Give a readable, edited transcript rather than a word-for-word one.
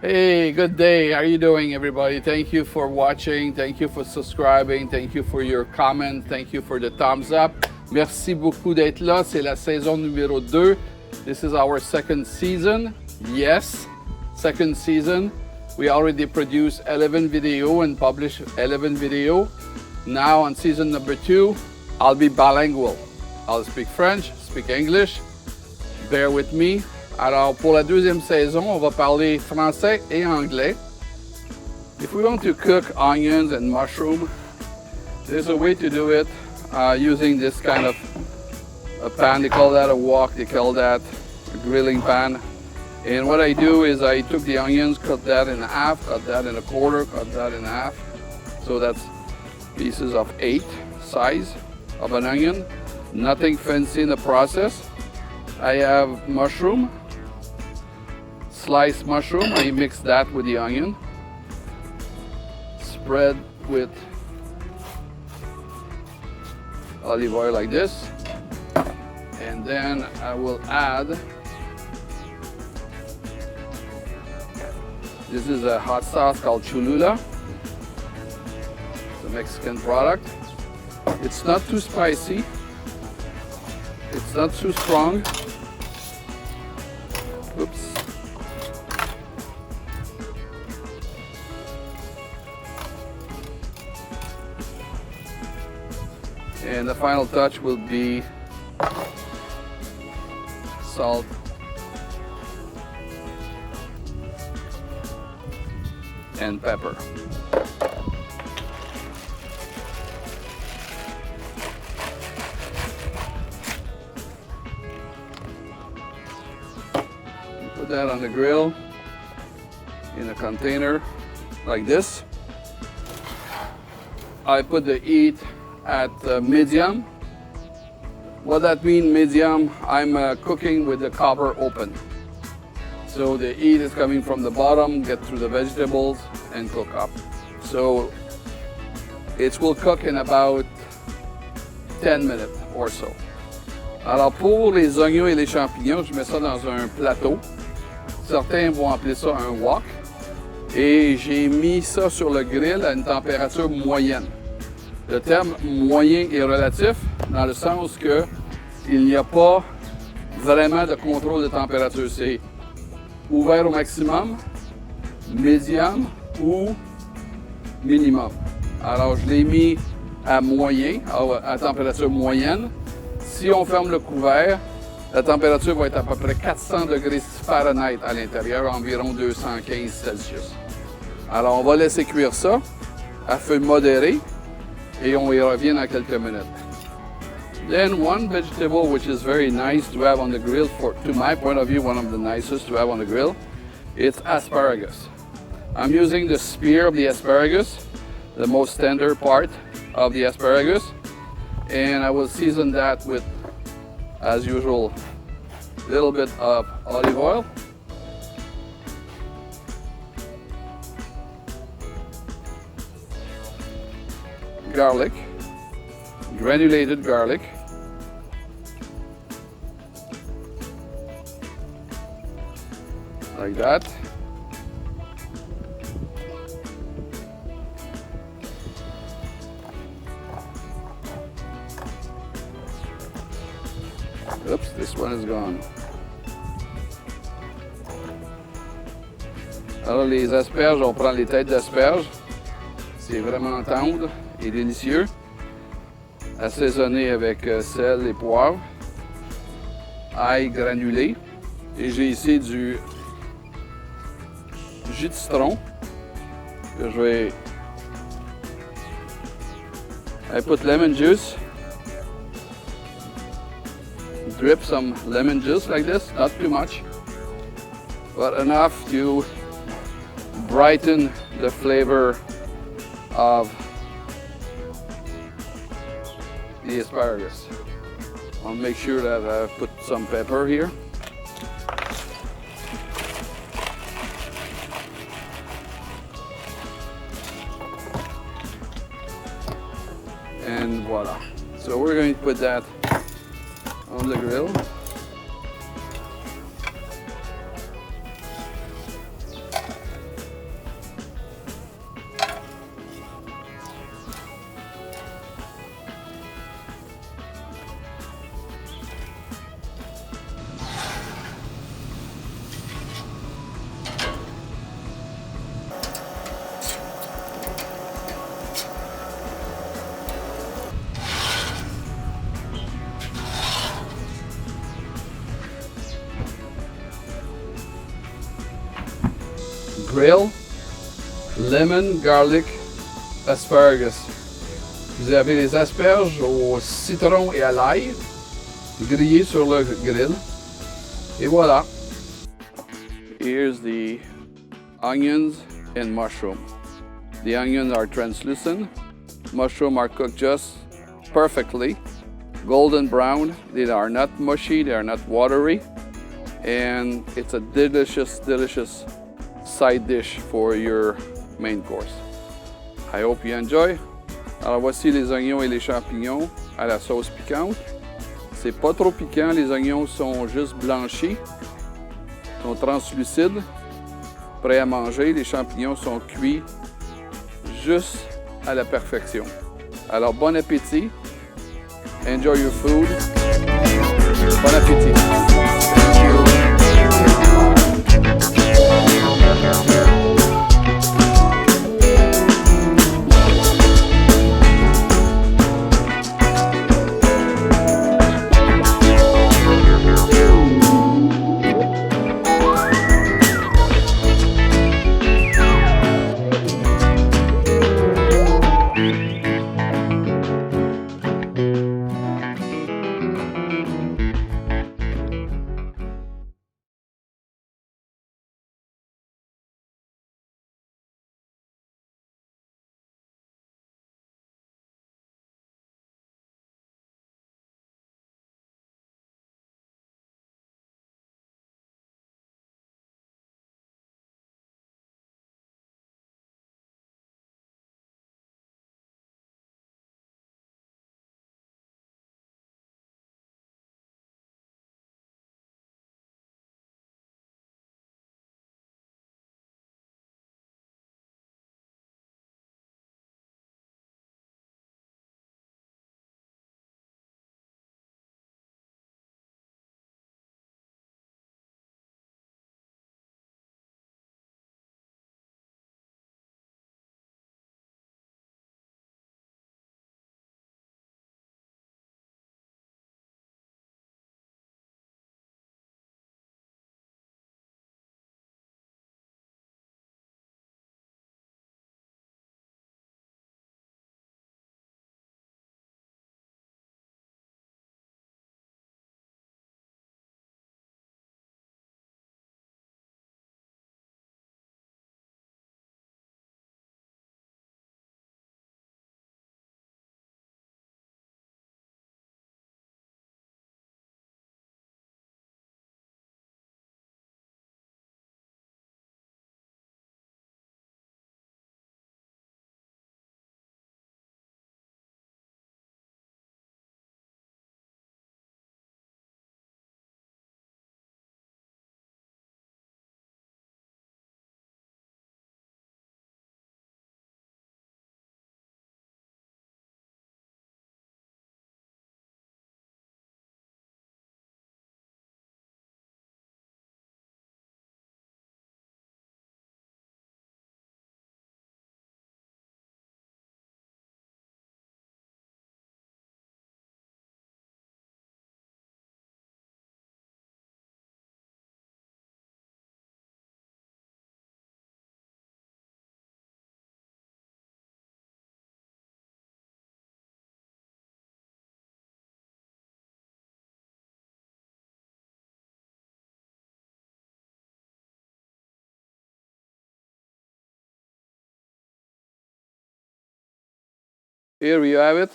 Hey, good day. How are you doing, everybody? Thank you for watching. Thank you for subscribing. Thank you for your comments. Thank you for the thumbs up. Merci beaucoup d'être là. C'est la saison numéro 2. This is our second season. Yes, second season. We already produced 11 video and published 11 video. Now on season number 2, I'll be bilingual. I'll speak French, speak English. Bear with me. Alors, pour la deuxième saison, on va parler français et anglais. If we want to cook onions and mushroom, there's a way to do it using this kind of a pan. They call that a wok, they call that a grilling pan. And what I do is I took the onions, cut that in half, cut that in a quarter, cut that in half. So that's pieces of 8 size of an onion. Nothing fancy in the process. I have mushroom. Sliced mushroom, I mix that with the onion, spread with olive oil like this, and then I will add, this is a hot sauce called Cholula, it's a Mexican product. It's not too spicy, it's not too strong. Oops. And the final touch will be salt and pepper. Put that on the grill in a container like this. I put the heat at medium. What that means medium, I'm cooking with the cover open. So the heat is coming from the bottom, get through the vegetables and cook up. So it will cook in about 10 minutes or so. Alors pour les oignons et les champignons, je mets ça dans un plateau. Certains vont appeler ça un wok. Et j'ai mis ça sur le grill à une température moyenne. Le terme moyen est relatif dans le sens que il n'y a pas vraiment de contrôle de température. C'est ouvert au maximum, médium ou minimum. Alors je l'ai mis à moyen, à température moyenne. Si on ferme le couvert, la température va être à peu près 400 degrés Fahrenheit à l'intérieur, environ 215 Celsius. Alors on va laisser cuire ça à feu modéré. Et on y revient dans quelques minutes. Then one vegetable which is very nice to have on the grill, to my point of view, one of the nicest to have on the grill, it's asparagus. I'm using the spear of the asparagus, the most tender part of the asparagus, and I will season that with, as usual, a little bit of olive oil. Garlic, granulated garlic, like that. Oops, this one is gone. Alors les asperges, on prend les têtes d'asperges. C'est vraiment tendre et délicieux. Assaisonné avec sel et poivre. Ail granulé. Et j'ai ici du jus de citron que je vais... I put lemon juice. Drip some lemon juice like this, not too much, but enough to brighten the flavor of the asparagus. I'll make sure that I put some pepper here. And voila. So we're going to put that on the grill. grill, lemon, garlic, asparagus. Vous avez les asperges au citron et à l'ail, grillées sur le grill. Et voilà. Here's the onions and mushroom. The onions are translucent. Mushroom are cooked just perfectly. Golden brown. They are not mushy, they are not watery. And it's a delicious, delicious side dish for your main course. I hope you enjoy. Alors voici les oignons et les champignons à la sauce piquante. C'est pas trop piquant, les oignons sont juste blanchis, sont translucides, prêts à manger. Les champignons sont cuits juste à la perfection. Alors bon appétit. Enjoy your food. Bon appétit. Thank you. Here you have it.